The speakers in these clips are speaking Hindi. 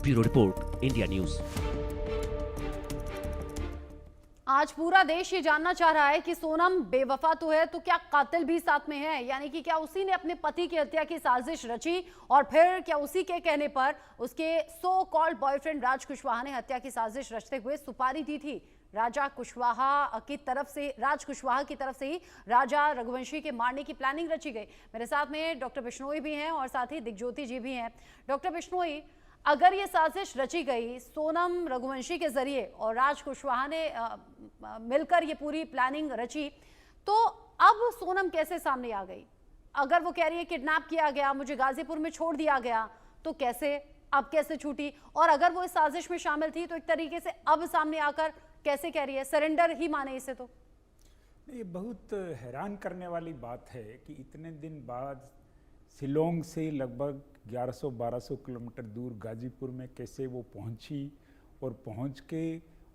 Bureau report, India news. आज पूरा देश ये जानना चाह रहा है कि सोनम बेवफा तो है, तो क्या कातिल भी साथ में है? यानी कि क्या उसी ने अपने पति की हत्या की साजिश रची और फिर क्या उसी के कहने पर उसके सो कॉल्ड बॉयफ्रेंड राज कुशवाहा ने हत्या की साजिश रचते हुए सुपारी दी थी? राज कुशवाहा की तरफ से ही राजा रघुवंशी के मारने की प्लानिंग रची गई। मेरे साथ में डॉक्टर बिश्नोई भी हैं और साथ ही दिग्ज्योति जी भी हैं। डॉक्टर बिश्नोई, अगर ये साजिश रची गई सोनम रघुवंशी के जरिए और राज कुशवाहा ने मिलकर ये पूरी प्लानिंग रची, तो अब सोनम कैसे सामने आ गई? अगर वो कह रही है किडनैप किया गया, मुझे गाजीपुर में छोड़ दिया गया, तो कैसे, अब कैसे छूटी? और अगर वो इस साजिश में शामिल थी तो एक तरीके से अब सामने आकर कैसे कह रही है सरेंडर ही माने इसे? तो ये बहुत हैरान करने वाली बात है कि इतने दिन बाद शिलोंग से लगभग 1100-1200 किलोमीटर दूर गाजीपुर में कैसे वो पहुंची और पहुंच के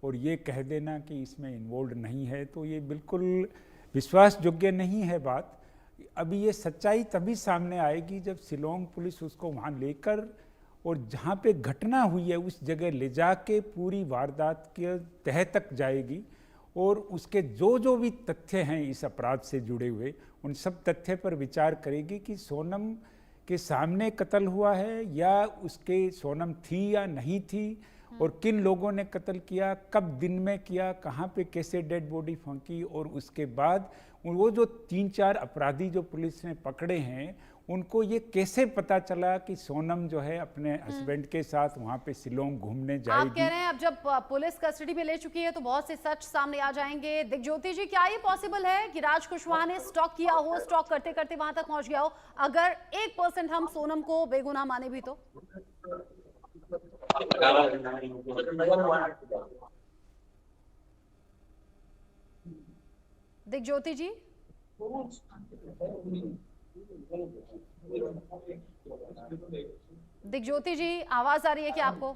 और ये कह देना कि इसमें इन्वॉल्व नहीं है, तो ये बिल्कुल विश्वास योग्य नहीं है बात। अभी ये सच्चाई तभी सामने आएगी जब शिलोंग पुलिस उसको वहाँ लेकर और जहाँ पे घटना हुई है उस जगह ले जाके पूरी वारदात के तह तक जाएगी और उसके जो भी तथ्य हैं इस अपराध से जुड़े हुए उन सब तथ्य पर विचार करेगी कि सोनम के सामने कत्ल हुआ है या उसके सोनम थी या नहीं थी और किन लोगों ने कत्ल किया, कब दिन में किया, कहाँ पे कैसे डेड बॉडी फेंकी, और उसके बाद वो जो 3-4 अपराधी जो पुलिस ने पकड़े हैं उनको ये कैसे पता चला कि सोनम जो है अपने हस्बैंड के साथ वहाँ पे शिलोंग घूमने जाएगी। आप कह रहे हैं अब जब पुलिस कस्टडी में ले चुकी है तो बहुत से सच सामने आ जाएंगे। दिग्ज्योति जी, क्या ये पॉसिबल है कि राज कुशवाहा ने स्टॉक किया हो, स्टॉक करते करते वहां तक पहुंच गया हो? अगर 1% हम सोनम को बेगुनाह माने भी तो? दिग्ज्योति जी, दिग्ज्योति जी, आवाज आ रही है क्या आपको?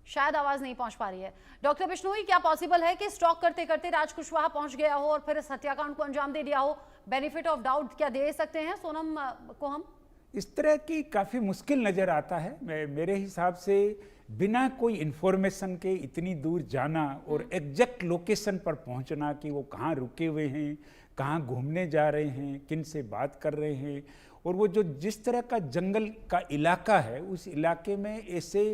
शायद आवाज नहीं पहुंच पा रही है। डॉक्टर बिश्नोई, क्या पॉसिबल है कि स्टॉक करते करते राज कुशवाहा पहुंच गया हो और फिर इस हत्याकांड को अंजाम दे दिया हो? बेनिफिट ऑफ डाउट क्या दे सकते हैं सोनम को हम? इस तरह की काफ़ी मुश्किल नज़र आता है। मेरे हिसाब से बिना कोई इन्फॉर्मेशन के इतनी दूर जाना और एग्जैक्ट लोकेशन पर पहुंचना कि वो कहाँ रुके हुए हैं, कहाँ घूमने जा रहे हैं, किन से बात कर रहे हैं, और वो जो जिस तरह का जंगल का इलाका है उस इलाके में ऐसे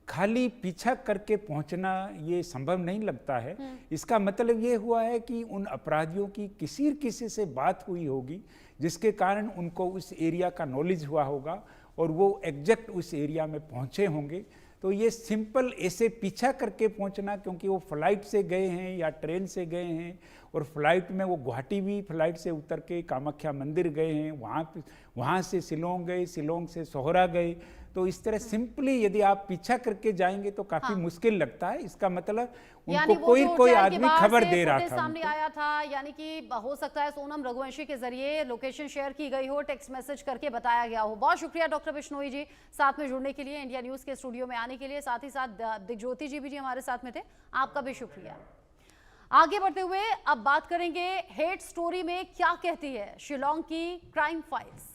खाली पीछा करके पहुंचना ये संभव नहीं लगता है। इसका मतलब ये हुआ है कि उन अपराधियों की किसी से बात हुई होगी जिसके कारण उनको उस एरिया का नॉलेज हुआ होगा और वो एग्जैक्ट उस एरिया में पहुंचे होंगे। तो ये सिंपल ऐसे पीछा करके पहुंचना, क्योंकि वो फ्लाइट से गए हैं या ट्रेन से गए हैं और फ्लाइट में वो गुवाहाटी भी फ्लाइट से उतर के कामाख्या मंदिर गए हैं, वहाँ से शिलोंग गए, शिलोंग से सोहरा गए। तो इस तरह सिंपली यदि आप पीछा करके जाएंगे तो काफी मुश्किल लगता है। इसका मतलब उनको कोई आदमी खबर दे रहा था, सामने आया था, यानी कि हो सकता है सोनम रघुवंशी के जरिए लोकेशन शेयर की गई हो, टेक्स्ट मैसेज करके बताया गया हो। बहुत शुक्रिया डॉक्टर बिश्नोई जी साथ में जुड़ने के लिए, इंडिया न्यूज के स्टूडियो में आने के लिए। साथ ही साथ दिग्ज्योति जी भी हमारे साथ में थे, आपका भी शुक्रिया। आगे बढ़ते हुए अब बात करेंगे हेट स्टोरी में क्या कहती है शिलोंग की क्राइम फाइल्स।